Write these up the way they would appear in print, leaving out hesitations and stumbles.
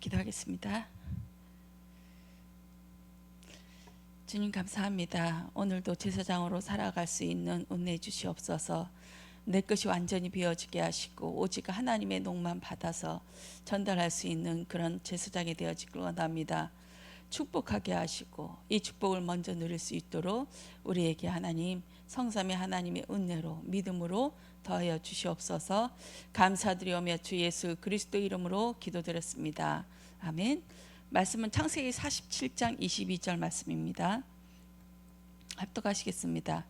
기도하겠습니다. 주님 감사합니다. 오늘도 제사장으로 살아갈 수 있는 은혜 주시옵소서. 내 것이 완전히 비워지게 하시고 오직 하나님의 녹만 받아서 전달할 수 있는 그런 제사장이 되어지길 원합니다. 축복하게 하시고 이 축복을 먼저 누릴 수 있도록 우리에게 하나님 성삼위 하나님의 은혜로 믿음으로 더하여 주시옵소서. 감사드리오며 주 예수 그리스도 이름으로 기도드렸습니다. 아멘. 말씀은 창세기 47장 22절 말씀입니다. 합독하시겠습니다.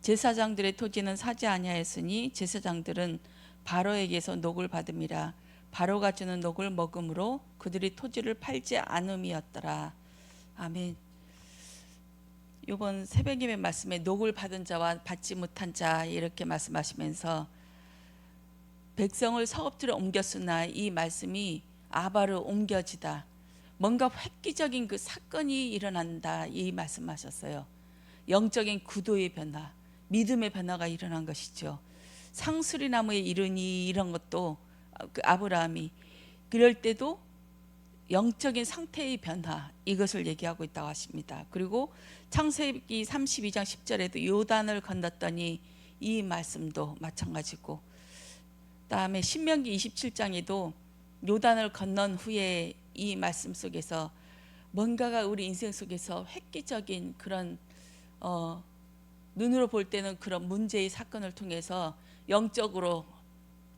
제사장들의 토지는 사지 아니하였으니 제사장들은 바로에게서 녹을 받음이라. 바로가 주는 녹을 먹음으로 그들이 토지를 팔지 않음이었더라. 아멘. 이번 새벽 예배 말씀에 녹을 받은 자와 받지 못한 자 이렇게 말씀하시면서 백성을 서업지로 옮겼으나 이 말씀이 아바로 옮겨지다. 뭔가 획기적인 그 사건이 일어난다 이 말씀하셨어요. 영적인 구도의 변화, 믿음의 변화가 일어난 것이죠. 상수리 나무에 이르니 이런 것도 그 아브라함이 그럴 때도 영적인 상태의 변화 이것을 얘기하고 있다고 하십니다. 그리고 창세기 32장 10절에도 요단을 건넜더니 이 말씀도 마찬가지고, 다음에 신명기 27장에도 요단을 건넌 후에 이 말씀 속에서 뭔가가 우리 인생 속에서 획기적인 그런 눈으로 볼 때는 그런 문제의 사건을 통해서 영적으로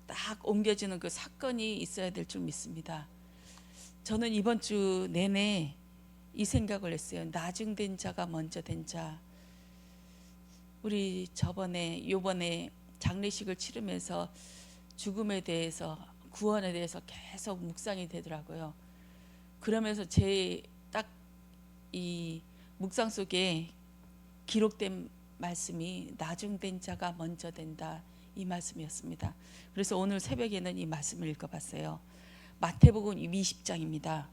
딱 옮겨지는 그 사건이 있어야 될 줄 믿습니다. 저는 이번 주 내내 이 생각을 했어요. 나중된 자가 먼저 된 자. 우리 요번에 장례식을 치르면서 죽음에 대해서 구원에 대해서 계속 묵상이 되더라고요. 그러면서 제 딱 이 묵상 속에 기록된 말씀이 나중된 자가 먼저 된다 이 말씀이었습니다. 그래서 오늘 새벽에는 이 말씀을 읽어봤어요. 마태복음 20장입니다.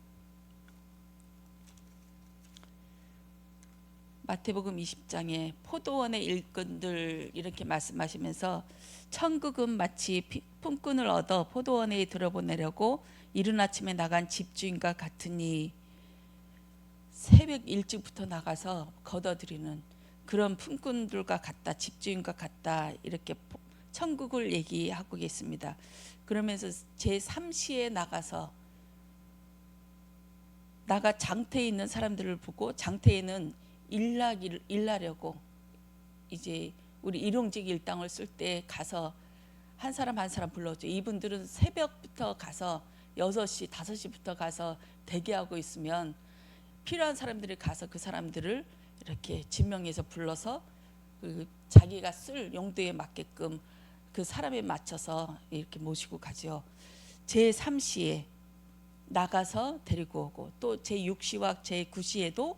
마태복음 20장에 포도원의 일꾼들 이렇게 말씀하시면서 천국은 마치 품꾼을 얻어 포도원에 들어보내려고 이른 아침에 나간 집주인과 같으니, 새벽 일찍부터 나가서 걷어들이는 그런 품꾼들과 같다, 집주인과 같다 이렇게 천국을 얘기하고 계십니다. 그러면서 제3시에 나가 장터에 있는 사람들을 보고, 장터에는 일하려고 이제 우리 일용직 일당을 쓸 때 가서 한 사람 한 사람 불러줘. 이분들은 새벽부터 가서 6시, 5시부터 가서 대기하고 있으면 필요한 사람들이 가서 그 사람들을 이렇게 지명해서 불러서 그 자기가 쓸 용도에 맞게끔 그 사람에 맞춰서 이렇게 모시고 가죠. 제3시에 나가서 데리고 오고, 또 제6시와 제9시에도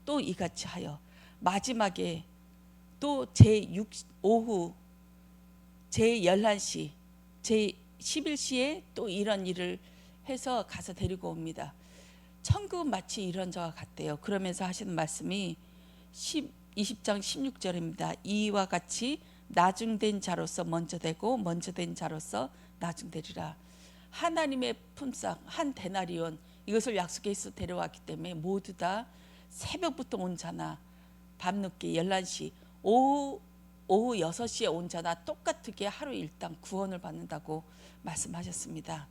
또 이같이 하여, 마지막에 또 오후 제11시, 제11시에 또 이런 일을 해서 가서 데리고 옵니다. 천국은 마치 이런 자와 같대요. 그러면서 하시는 말씀이 20장 16절입니다. 이와 같이 나중된 자로서 먼저 되고 먼저 된 자로서 나중되리라. 하나님의 품삯 한 데나리온, 이것을 약속해서 데려왔기 때문에 모두 다 새벽부터 온 자나 밤늦게 11시, 오후 6시에 온 자나 똑같게 하루 일당 구원을 받는다고 말씀하셨습니다.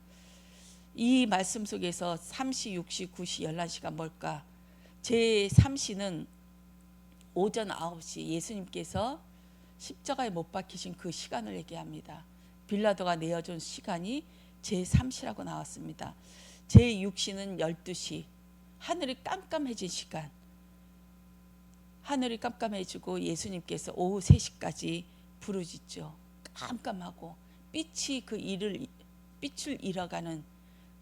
이 말씀 속에서 3시, 6시, 9시, 11시가 뭘까? 제3시는 오전 9시 예수님께서 십자가에 못 박히신 그 시간을 얘기합니다. 빌라도가 내어준 시간이 제3시라고 나왔습니다. 제6시는 12시, 하늘이 깜깜해진 시간. 하늘이 깜깜해지고 예수님께서 오후 3시까지 부르짖죠. 깜깜하고 빛이 빛을 잃어가는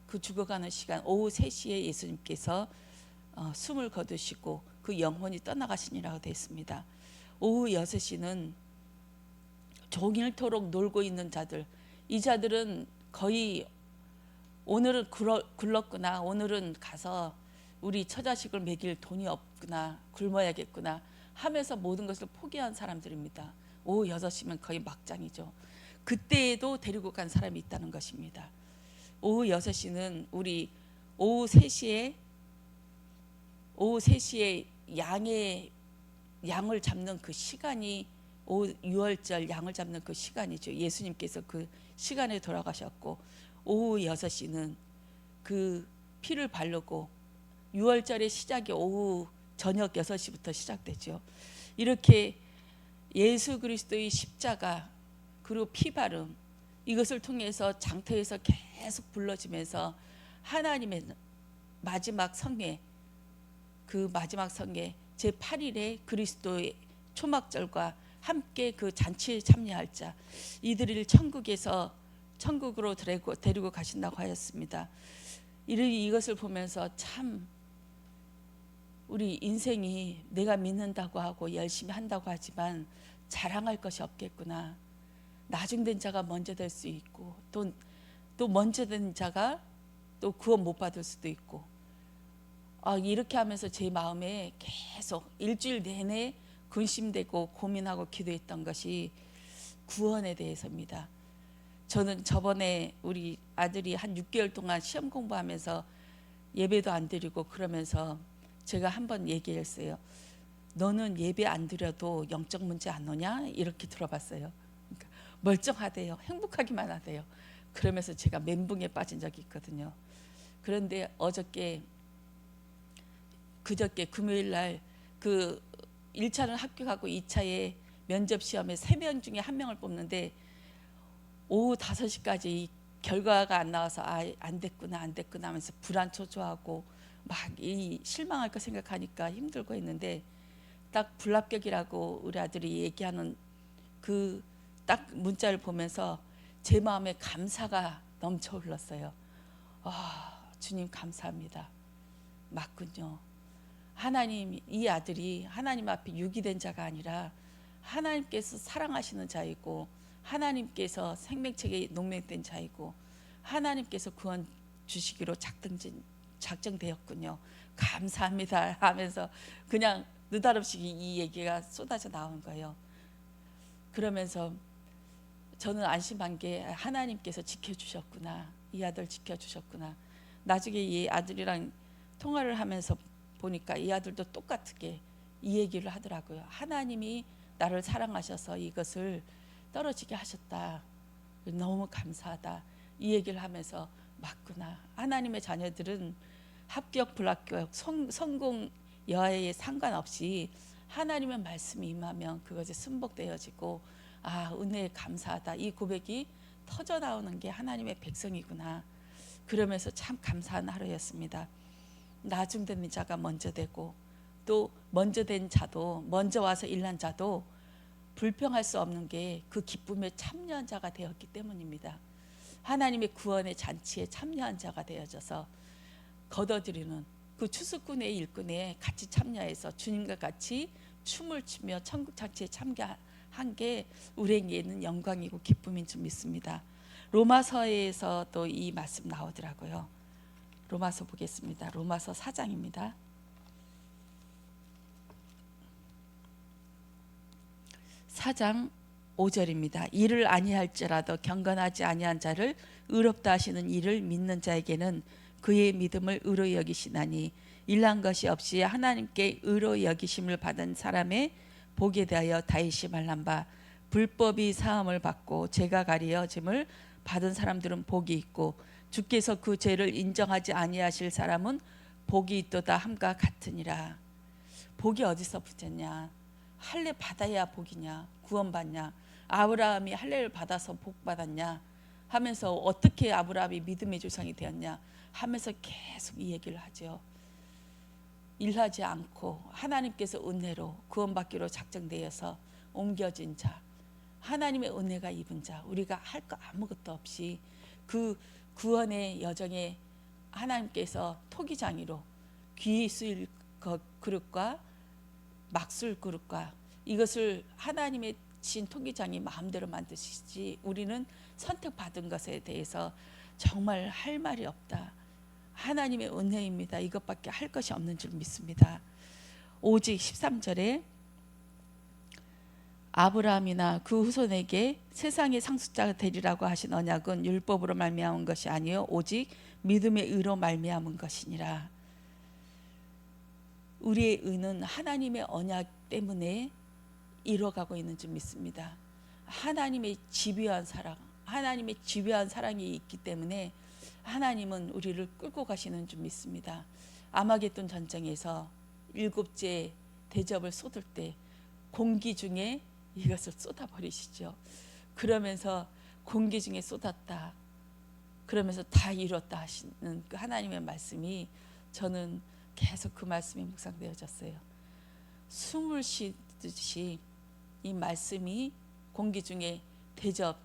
그 죽어가는 시간, 오후 3시에 예수님께서 숨을 거두시고 그 영혼이 떠나가시니라고 되어 있습니다. 오후 6시는 종일토록 놀고 있는 자들, 이 자들은 거의 오늘은 굴렀구나, 오늘은 가서 우리 처자식을 먹일 돈이 없구나, 굶어야겠구나 하면서 모든 것을 포기한 사람들입니다. 오후 6시면 거의 막장이죠. 그때에도 데리고 간 사람이 있다는 것입니다. 오후 6시는 우리 오후 3시에 양을 잡는 그 시간이 오후 유월절 양을 잡는 그 시간이죠. 예수님께서 그 시간에 돌아가셨고 오후 6시는 그 피를 바르고 유월절의 시작이 오후 저녁 6시부터 시작되죠. 이렇게 예수 그리스도의 십자가 그리고 피바름 이것을 통해서 장터에서 계속 불러지면서 하나님의 마지막 성회, 그 마지막 성회 제8일에 그리스도의 초막절과 함께 그 잔치에 참여할 자 이들을 천국으로 데리고 가신다고 하였습니다. 이것을 보면서 참 우리 인생이 내가 믿는다고 하고 열심히 한다고 하지만 자랑할 것이 없겠구나. 나중된 자가 먼저 될 수 있고 또 먼저 된 자가 또 구원 못 받을 수도 있고 이렇게 하면서 제 마음에 계속 일주일 내내 근심되고 고민하고 기도했던 것이 구원에 대해서입니다. 저는 저번에 우리 아들이 한 6개월 동안 시험 공부하면서 예배도 안 드리고 그러면서 제가 한번 얘기했어요. 너는 예배 안 드려도 영적 문제 안 오냐? 이렇게 들어봤어요. 그러니까 멀쩡하대요. 행복하기만 하대요. 그러면서 제가 멘붕에 빠진 적이 있거든요. 그런데 그저께 금요일 날 그 1차는 합격하고 2차에 면접 시험에 3명 중에 1명을 뽑는데 오후 5시까지 이 결과가 안 나와서 안 됐구나 하면서 불안초조하고 막 이 실망할 거 생각하니까 힘들고 했는데 딱 불합격이라고 우리 아들이 얘기하는 그 딱 문자를 보면서 제 마음에 감사가 넘쳐 흘렀어요. 주님 감사합니다. 맞군요. 하나님, 이 아들이 하나님 앞에 유기된 자가 아니라 하나님께서 사랑하시는 자이고 하나님께서 생명책에 농맹된 자이고 하나님께서 구원 주시기로 작정되었군요. 감사합니다 하면서 그냥 느닷없이 이 얘기가 쏟아져 나온 거예요. 그러면서 저는 안심한 게 하나님께서 지켜주셨구나. 이 아들 지켜주셨구나. 나중에 이 아들이랑 통화를 하면서 보니까 이 아들도 똑같게 이 얘기를 하더라고요. 하나님이 나를 사랑하셔서 이것을 떨어지게 하셨다. 너무 감사하다. 이 얘기를 하면서 맞구나. 하나님의 자녀들은 합격 불합격 성공 여하에 상관없이 하나님의 말씀이 임하면 그것이 승복되어지고 은혜에 감사하다. 이 고백이 터져 나오는 게 하나님의 백성이구나. 그러면서 참 감사한 하루였습니다. 나중된 자가 먼저 되고 또 먼저 된 자도 먼저 와서 일난 자도 불평할 수 없는 게 그 기쁨에 참여한 자가 되었기 때문입니다. 하나님의 구원의 잔치에 참여한 자가 되어져서 거둬들이는 그 추수꾼의 일꾼에 같이 참여해서 주님과 같이 춤을 추며 천국 잔치에 참여한 게 우리에게는 영광이고 기쁨인 줄 믿습니다. 로마서에서 또 이 말씀 나오더라고요. 로마서 보겠습니다. 로마서 4장입니다. 4장 5절입니다. 이를 아니할지라도 경건하지 아니한 자를 의롭다 하시는 이를 믿는 자에게는 그의 믿음을 의로 여기시나니 일한 것이 없이 하나님께 의로 여기심을 받은 사람의 복에 대하여 다윗이 말한 바 불법이 사함을 받고 죄가 가리어짐을 받은 사람들은 복이 있고 주께서 그 죄를 인정하지 아니하실 사람은 복이 있도다 함과 같으니라. 복이 어디서 붙었냐? 할례 받아야 복이냐? 구원받냐? 아브라함이 할례를 받아서 복 받았냐? 하면서 어떻게 아브라함이 믿음의 조상이 되었냐? 하면서 계속 이 얘기를 하죠. 일하지 않고 하나님께서 은혜로 구원받기로 작정되어서 옮겨진 자, 하나님의 은혜가 입은 자, 우리가 할 거 아무것도 없이 그 구원의 여정에 하나님께서 토기장이로 귀 쓰일 그릇과 막술 그릇과 이것을 하나님의 신 토기장이 마음대로 만드시지 우리는 선택받은 것에 대해서 정말 할 말이 없다. 하나님의 은혜입니다. 이것밖에 할 것이 없는 줄 믿습니다. 오직 13절에 아브라함이나 그 후손에게 세상의 상속자가 되리라고 하신 언약은 율법으로 말미암은 것이 아니요 오직 믿음의 의로 말미암은 것이니라. 우리의 의는 하나님의 언약 때문에 이뤄가고 있는 줄 믿습니다. 하나님의 집요한 사랑, 하나님의 집요한 사랑이 있기 때문에 하나님은 우리를 끌고 가시는 줄 믿습니다. 아마겟돈 전쟁에서 7째 대접을 쏟을 때 공기 중에 이것을 쏟아버리시죠. 그러면서 공기 중에 쏟았다, 그러면서 다 이뤘다 하시는 그 하나님의 말씀이 저는 계속 그 말씀이 묵상되어졌어요. 숨을 쉬듯이 이 말씀이 공기 중에 대접,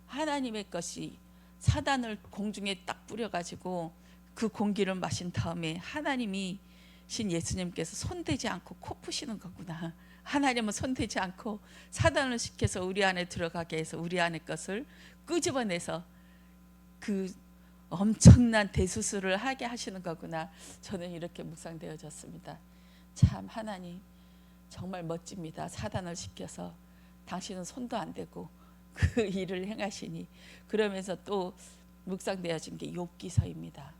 하나님의 것이 사단을 공중에 딱 뿌려가지고 그 공기를 마신 다음에 하나님이 신 예수님께서 손대지 않고 코 푸시는 거구나. 하나님은 손대지 않고 사단을 시켜서 우리 안에 들어가게 해서 우리 안의 것을 끄집어내서 그 엄청난 대수술을 하게 하시는 거구나. 저는 이렇게 묵상되어졌습니다. 참 하나님 정말 멋집니다. 사단을 시켜서 당신은 손도 안 대고 그 일을 행하시니. 그러면서 또 묵상되어진 게 욥기서입니다.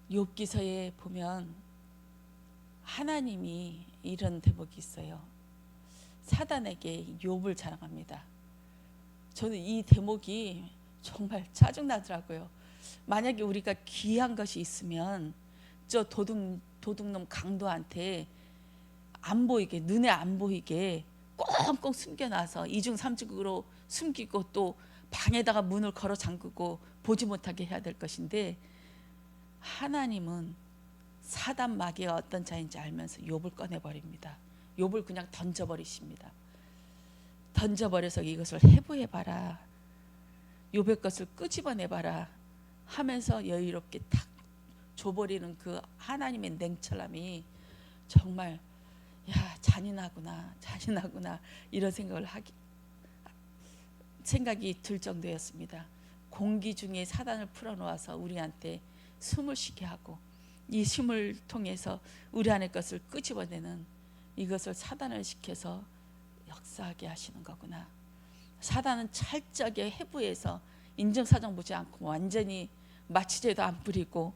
욥기서에 보면 하나님이 이런 대목이 있어요. 사단에게 욥을 자랑합니다. 저는 이 대목이 정말 짜증나더라고요. 만약에 우리가 귀한 것이 있으면 저 도둑놈 강도한테 안 보이게, 눈에 안 보이게 꽁꽁 숨겨놔서 이중삼중으로 숨기고 또 방에다가 문을 걸어 잠그고 보지 못하게 해야 될 것인데, 하나님은 사단 마귀가 어떤 자인지 알면서 욥을 꺼내버립니다. 욥을 그냥 던져버리십니다. 던져버려서 이것을 해부해봐라, 욥의 것을 끄집어내봐라 하면서 여유롭게 탁 줘버리는 그 하나님의 냉철함이 정말 야 잔인하구나 이런 생각이 들 정도였습니다. 공기 중에 사단을 풀어놓아서 우리한테 숨을 쉬게 하고 이 숨을 통해서 우리 안의 것을 끄집어내는, 이것을 사단을 시켜서 역사하게 하시는 거구나. 사단은 철저하게 해부해서 인정사정 보지 않고 완전히 마취제도 안 뿌리고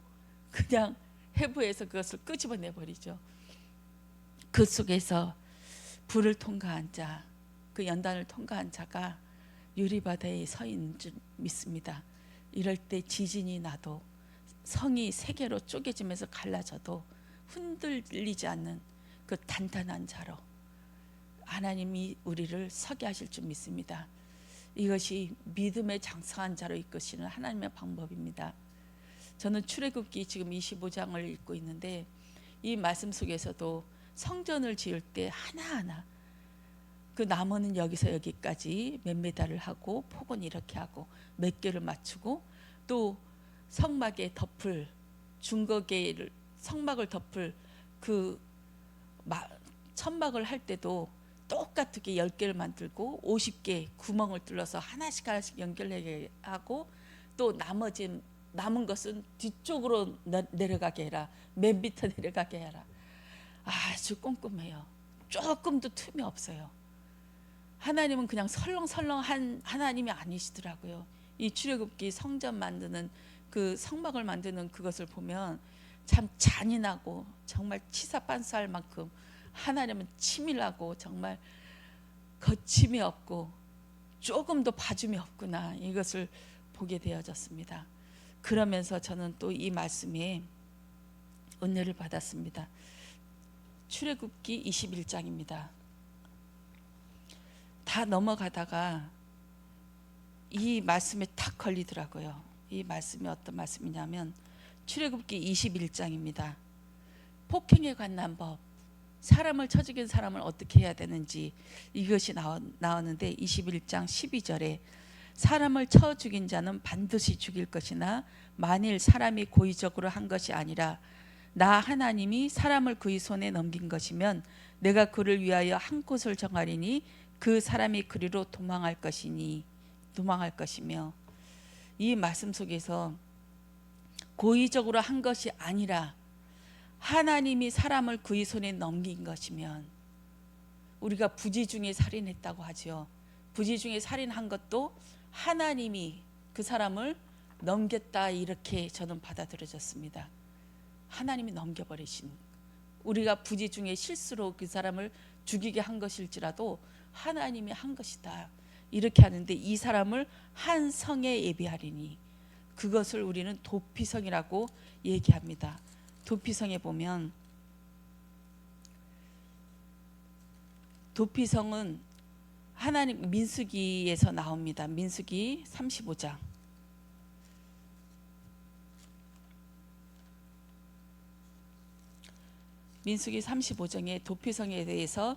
그냥 해부해서 그것을 끄집어내버리죠. 그 속에서 불을 통과한 자, 그 연단을 통과한 자가 유리바다에 서 있는 줄 믿습니다. 이럴 때 지진이 나도 성이 세 개로 쪼개지면서 갈라져도 흔들리지 않는 그 단단한 자로 하나님이 우리를 서게 하실 줄 믿습니다. 이것이 믿음의 장성한 자로 이끄시는 하나님의 방법입니다. 저는 출애굽기 지금 25장을 읽고 있는데 이 말씀 속에서도 성전을 지을 때 하나하나 그 나무는 여기서 여기까지 몇 미터를 하고 폭은 이렇게 하고 몇 개를 맞추고 또 성막에 덮을 중거개를 성막을 덮을 그 천막을 할 때도 똑같게 10개를 만들고 50개 구멍을 뚫어서 하나씩 연결하게 하고 또 나머지 남은 것은 뒤쪽으로 내려가게 해라, 몇 미터 내려가게 해라. 아주 꼼꼼해요. 조금도 틈이 없어요. 하나님은 그냥 설렁설렁한 하나님이 아니시더라고요. 이 출애굽기 성전 만드는 그 성막을 만드는 그것을 보면 참 잔인하고 정말 치사반사할 만큼 하나님은 치밀하고 정말 거침이 없고 조금도 봐줌이 없구나, 이것을 보게 되어졌습니다. 그러면서 저는 또 이 말씀에 은혜를 받았습니다. 출애굽기 21장입니다. 다 넘어가다가 이 말씀에 탁 걸리더라고요. 이 말씀이 어떤 말씀이냐면 출애굽기 21장입니다. 폭행에 관한 법, 사람을 쳐 죽인 사람을 어떻게 해야 되는지 이것이 나오는데 21장 12절에 사람을 쳐 죽인 자는 반드시 죽일 것이나 만일 사람이 고의적으로 한 것이 아니라 나 하나님이 사람을 그의 손에 넘긴 것이면 내가 그를 위하여 한 곳을 정하리니 그 사람이 그리로 도망할 것이며, 이 말씀 속에서 고의적으로 한 것이 아니라 하나님이 사람을 그의 손에 넘긴 것이면 우리가 부지 중에 살인했다고 하죠. 부지 중에 살인한 것도 하나님이 그 사람을 넘겼다, 이렇게 저는 받아들여졌습니다. 하나님이 넘겨버리신, 우리가 부지 중에 실수로 그 사람을 죽이게 한 것일지라도 하나님이 한 것이다, 이렇게 하는데, 이 사람을 한 성에 예비하리니, 그것을 우리는 도피성이라고 얘기합니다. 도피성에 보면, 도피성은 하나님 민수기에서 나옵니다. 민수기 35장. 민수기 35장의 도피성에 대해서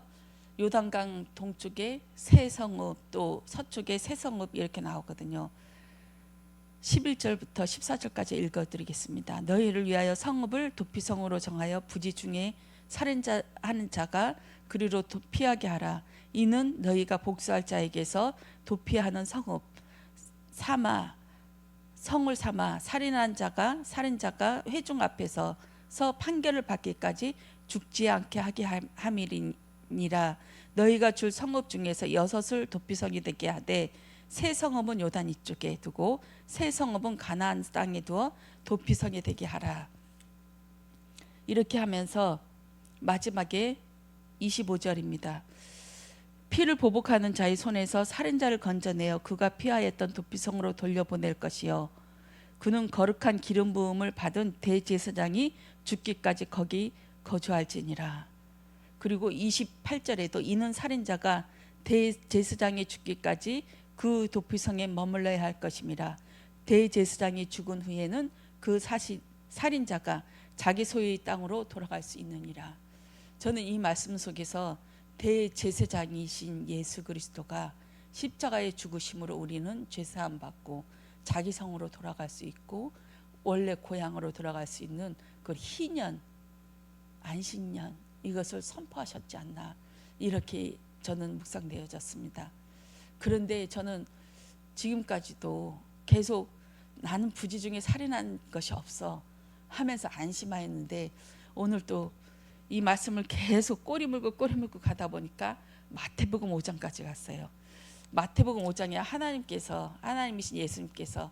요단강 동쪽에 새 성읍, 또 서쪽에 새 성읍, 이렇게 나오거든요. 11절부터 14절까지 읽어드리겠습니다. 너희를 위하여 성읍을 도피성으로 정하여 부지 중에 살인자 하는 자가 그리로 도피하게 하라. 이는 너희가 복수할 자에게서 도피하는 성읍 삼아, 성을 삼아 살인자가 회중 앞에서 판결을 받기까지 죽지 않게 하게 함이니라. 너희가 줄 성읍 중에서 6을 도피성이 되게 하되 새 성읍은 요단 이쪽에 두고 새 성읍은 가나안 땅에 두어 도피성이 되게 하라. 이렇게 하면서 마지막에 25절입니다. 피를 보복하는 자의 손에서 살인자를 건져내어 그가 피하였던 도피성으로 돌려보낼 것이요, 그는 거룩한 기름 부음을 받은 대제사장이 죽기까지 거기 거주할지니라. 그리고 28절에도 이는 살인자가 대제사장이 죽기까지 그 도피성에 머물러야 할 것임이라. 대제사장이 죽은 후에는 그 살인자가 자기 소유의 땅으로 돌아갈 수 있느니라. 저는 이 말씀 속에서 대제사장이신 예수 그리스도가 십자가의 죽으심으로 우리는 죄사함 받고 자기 성으로 돌아갈 수 있고 원래 고향으로 돌아갈 수 있는 그 희년, 안식년, 이것을 선포하셨지 않나, 이렇게 저는 묵상되어졌습니다. 그런데 저는 지금까지도 계속 나는 부지 중에 살인한 것이 없어 하면서 안심하였는데, 오늘 또 이 말씀을 계속 꼬리 물고 가다 보니까 마태복음 5장까지 갔어요. 마태복음 5장에 하나님이신 예수님께서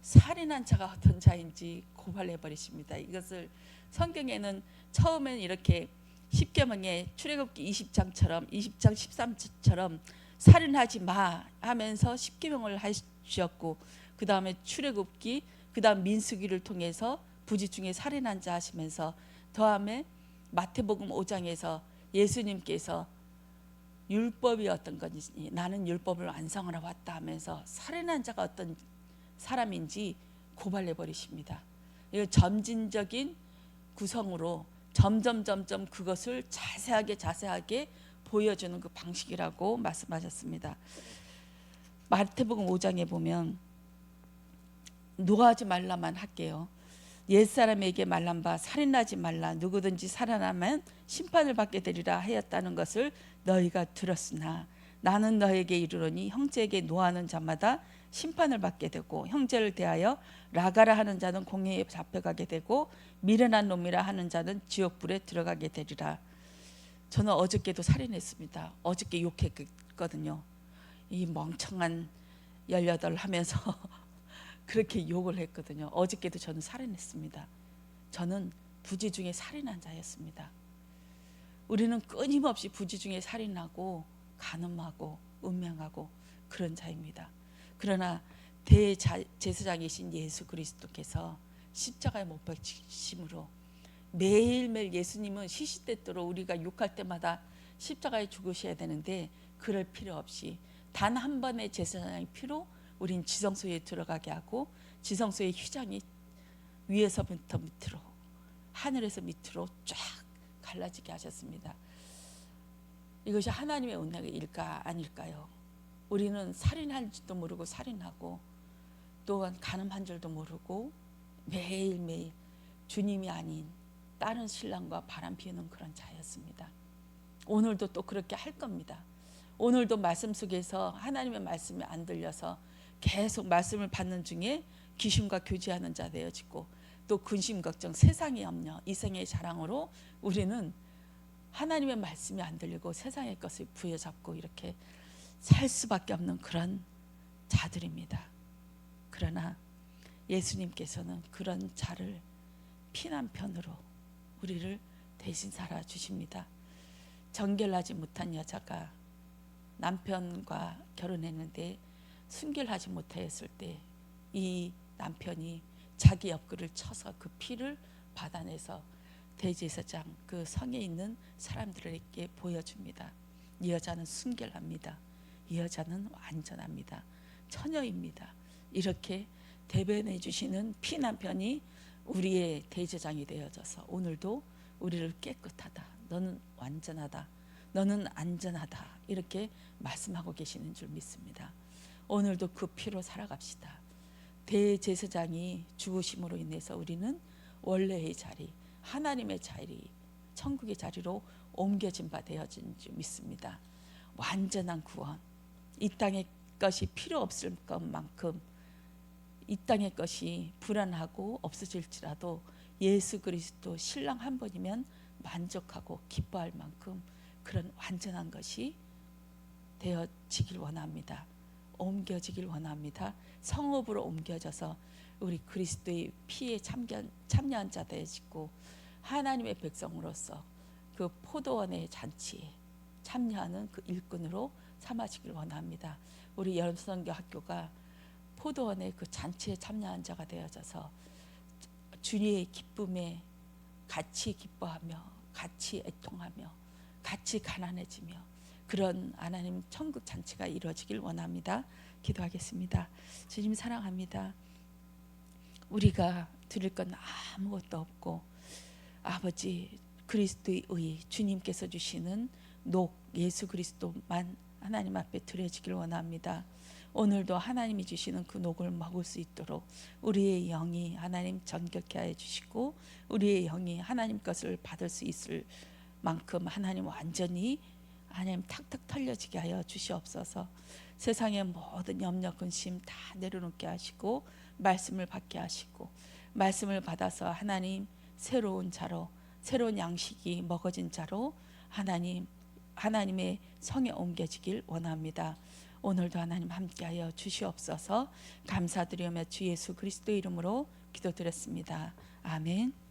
살인한 자가 어떤 자인지 고발해 버리십니다. 이것을 성경에는 처음에는 이렇게 십계명의 출애굽기 20장 13절처럼 살인하지 마 하면서 십계명을 하셨고, 그 다음에 출애굽기, 그 다음 민수기를 통해서 부지 중에 살인한 자 하시면서, 다음에 마태복음 5장에서 예수님께서 율법이 어떤 건지, 나는 율법을 완성하러 왔다 하면서 살인한 자가 어떤 사람인지 고발해 버리십니다. 이 점진적인 구성으로 점점 그것을 자세하게 보여주는 그 방식이라고 말씀하셨습니다. 마태복음 5장에 보면 노하지 말라만 할게요. 옛사람에게 말한 바 살인하지 말라, 누구든지 살인하면 심판을 받게 되리라 하였다는 것을 너희가 들었으나 나는 너에게 이르노니 형제에게 노하는 자마다 심판을 받게 되고 형제를 대하여 라가라 하는 자는 공회에 잡혀가게 되고 미련한 놈이라 하는 자는 지옥불에 들어가게 되리라. 저는 어저께도 살인했습니다. 어저께 욕했거든요. 이 멍청한 18 하면서 그렇게 욕을 했거든요. 어저께도 저는 살인했습니다. 저는 부지 중에 살인한 자였습니다. 우리는 끊임없이 부지 중에 살인하고 간음하고 음행하고 그런 자입니다. 그러나 대제사장이신 예수 그리스도께서 십자가에 못 박히심으로 매일매일 예수님은 시시때때로 우리가 욕할 때마다 십자가에 죽으셔야 되는데, 그럴 필요 없이 단 한 번의 제사장의 피로 우린 지성소에 들어가게 하고, 지성소의 휘장이 위에서부터 밑으로, 하늘에서 밑으로 쫙 갈라지게 하셨습니다. 이것이 하나님의 은혜일까 아닐까요? 우리는 살인한 줄도 모르고 살인하고, 또한 간음한 줄도 모르고 매일매일 주님이 아닌 다른 신랑과 바람 피우는 그런 자였습니다. 오늘도 또 그렇게 할 겁니다. 오늘도 말씀 속에서 하나님의 말씀이 안 들려서 계속 말씀을 받는 중에 귀신과 교제하는 자 되어지고, 또 근심 걱정, 세상의 염려, 이생의 자랑으로 우리는 하나님의 말씀이 안 들리고 세상의 것을 부여잡고 이렇게 살 수밖에 없는 그런 자들입니다. 그러나 예수님께서는 그런 자를 피난편으로 우리를 대신 살아 주십니다. 정결하지 못한 여자가 남편과 결혼했는데 순결하지 못하였을 때 이 남편이 자기 옆구리를 쳐서 그 피를 받아내서 대제사장 그 성에 있는 사람들에게 보여줍니다. 이 여자는 순결합니다. 이 여자는 완전합니다. 처녀입니다. 이렇게 대변해 주시는 피난편이 우리의 대제장이 되어져서 오늘도 우리를 깨끗하다, 너는 완전하다, 너는 안전하다 이렇게 말씀하고 계시는 줄 믿습니다. 오늘도 그 피로 살아갑시다. 대제사장이 죽으심으로 인해서 우리는 원래의 자리, 하나님의 자리, 천국의 자리로 옮겨진 바 되어진 줄 믿습니다. 완전한 구원, 이 땅의 것이 필요 없을 것만큼, 이 땅의 것이 불안하고 없어질지라도 예수 그리스도 신랑 한 번이면 만족하고 기뻐할 만큼 그런 완전한 것이 되어지길 원합니다. 옮겨지길 원합니다. 성읍으로 옮겨져서 우리 그리스도의 피에 참여한 자 되어지고 하나님의 백성으로서 그 포도원의 잔치에 참여하는 그 일꾼으로 삼아지길 원합니다. 우리 여름선교 학교가 포도원의 그 잔치에 참여한 자가 되어져서 주님의 기쁨에 같이 기뻐하며 같이 애통하며 같이 가난해지며 그런 하나님 천국 잔치가 이루어지길 원합니다. 기도하겠습니다. 주님 사랑합니다. 우리가 드릴 건 아무것도 없고 아버지 그리스도의 의 주님께서 주시는 녹 예수 그리스도만 하나님 앞에 드려지길 원합니다. 오늘도 하나님이 주시는 그 녹을 먹을 수 있도록 우리의 영이 하나님 정결케 하여 주시고 우리의 영이 하나님 것을 받을 수 있을 만큼 하나님 완전히 하나님 탁탁 털려지게 하여 주시옵소서. 세상의 모든 염려 근심 다 내려놓게 하시고 말씀을 받게 하시고 말씀을 받아서 하나님 새로운 자로 새로운 양식이 먹어진 자로 하나님의 성에 옮겨지길 원합니다. 오늘도 하나님 함께하여 주시옵소서. 감사드리며 주 예수 그리스도 이름으로 기도드렸습니다. 아멘.